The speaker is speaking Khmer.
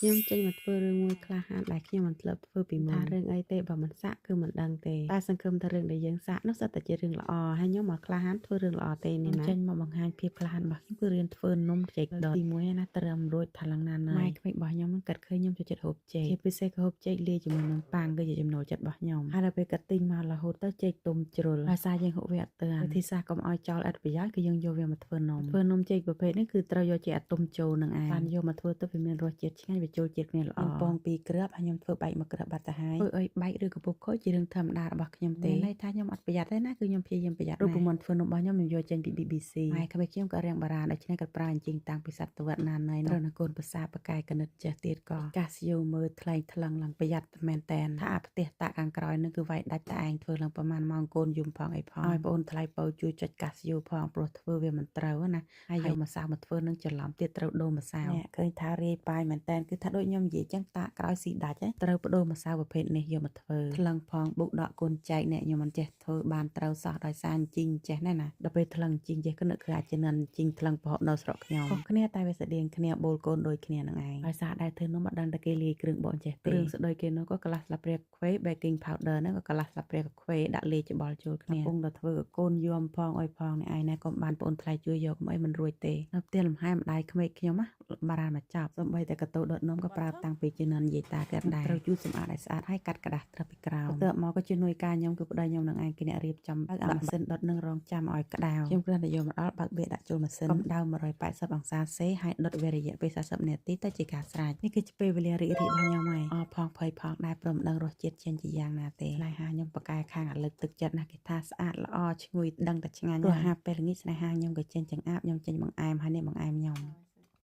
ខ្ញុំចេញមកធ្វើរឿងមួយខ្លះហានដែលខ្ញុំមិនធ្លាប់ធ្វើពីមុនថារឿងអីទេបើមិនសាក់គឺមិនដឹងទេតែសង្ឃឹមថារឿងដែលយើងសាក់នោះសុទ្ធតែជារឿងល្អហើយខ្ញុំមកក្លាហានធ្វើរឿងល្អទេនេះណាចេញមកបង្ហាញភាពក្លាហានរបស់ខ្ញុំគឺរៀនធ្វើនំចេកដុតទី1ណាត្រឹមរួចថាឡើងណាណៃម៉ែក្មេករបស់ខ្ញុំនឹងកាត់ឃើញខ្ញុំចូលចិត្តហូបចេកជាពិសេសក៏ហូបចេកលាយជាមួយនឹងប៉ាំងគឺជាចំណូលចិត្តរបស់ខ្ញុំហើយដល់ពេលកាត់ទិញមករហូតទៅចេកទុំជ្រុលដោយសារយើងហូបវាអត់ទាន់វិធីសាស្ត្រកុំឲ្យចោលអត្ថប្រយោជន៍គឺយើងយកវាមកធ្វើនំចេកប្រភេទនេះគឺត្រូវយកចេកអាទុំចូលនឹងឯងបានយកមកធ្វើទៅវាមានរសជាតិឆ្ងាញ់វាចូលជាតិគ្នាល្អពង2គ្រាប់ហើយខ្ញុំធ្វើបែក1គ្រាប់បាត់ទៅហើយធ្វើឲ្យបែកឬក៏ពុះខូចជារឿងធម្មតារបស់ខ្ញុំទេន័យថាខ្ញុំអត់ប្រយ័ត្នទេណាគឺខ្ញុំព្យាយាមប្រយ័ត្នរូបមន្តធ្វើនំរបស់ខ្ញុំយកចេញពី BBC ហើយក្មេងខ្ញុំក៏រៀងបារាណដូច្នេះក៏ប្រើអញ្ជីងតាំងពីសតវត្សណាណៃត្រូវនៅកូនភាសាបកាយកណិតចេះទៀតក៏កាសយោមើលថ្លែងថ្លឹងឡើងប្រយ័ត្នមែនតែនថាអាផ្ទះតាខាងក្រោយនឹងគឺវាយដាច់តែឯងធ្វើឡើងប្រហែលម៉ោងកូនយំផងអីផងឲ្យបងអូនថ្លៃពោជួយចុចកាសយោផងព្រោះធ្វើវាមិនត្រូវណាហើយយកម្សៅមកធ្វើនឹងច្រឡំទៀតត្រូវដូរម្សៅឃើញថារាយប៉ាយមែនតែនគឺថាដូចខ្ញុំនិយាយចឹងតាក្រោយស៊ីដាច់ត្រូវបដូរម្សៅប្រភេទនេះយកមកធ្វើថ្លឹងផងបុកដកកូនចែកអ្នកខ្ញុំមិនចេះធ្វើបានត្រូវសោះដោយសារអញ្ជីងចេះណាដល់ពេលថ្លឹងអញ្ជីងចេះក៏នឹកឃើញអាចនឹងអញ្ជីងថ្លឹងប្រហុកនៅស្រុកខ្ញុំខុសគ្នាតែវាស្តៀងគ្នាបូលកូនដូចគ្នានឹងឯងដោយសារដែលធ្វើនំមិនដឹងតែគេលាយគ្រឿងបកចេះទេគ្រឿងស្ដីគេនោះក៏កន្លះស្លាបព្រាកាហ្វេ baking powder ហ្នឹងក៏កន្លះស្លាបព្រាកាហ្វេដាក់លាយច្បល់ចូលគ្នាកំពុងតែធ្វើកូនយំផងអុយផងនេះឯងណាកុំបានបងអូនថ្លៃជួយយកកុំអីមិនរួចទេនៅផ្ទះលំហែម្ដាយក្មេកខ្ញុំណាបារាណមកចាប់សំបីតែកតោដុតនំក៏ប្រើតាំងពីជំនាន់និយាយតាកើតដែរត្រូវជូតសម្អាតឲ្យស្អាតហើយកាត់ក្តាស់ត្រឹបពីក្រោមបន្ទាប់មកក៏ជំនួយការខ្ញុំគឺប្តីខ្ញុំនឹងឯងគេអ្នករៀបចំបើកអាម៉ាស៊ីនដុតនឹងរងចាំឲ្យក្តៅខ្ញុំគ្រាន់តែយកមកដល់បើកវាដាក់ចូលម៉ាស៊ីនកម្ដៅ180អង្សាសេហើយដុតវារយៈពេល40នាទីទៅជាការស្រេចនេះគឺជាពេលវេលារីករាយរបស់ខ្ញុំហើយអរផងភ័យផងដែរព្រមដឹងរសជាតិចេញជាយ៉ាងណាទេស្នេហាខ្ញុំប្រកែខាងអាលើកទឹកចិត្តណាគេថាស្អាតល្អឈ្ងុយដឹងតែឆ្ងាញ់ព្រោះហាពេលល្ងាចស្នេហាខ្ញុំក៏ចេញចង្អាបខ្ញុំចេញបង្អែមហើយនេះបង្អែមខ្ញុំ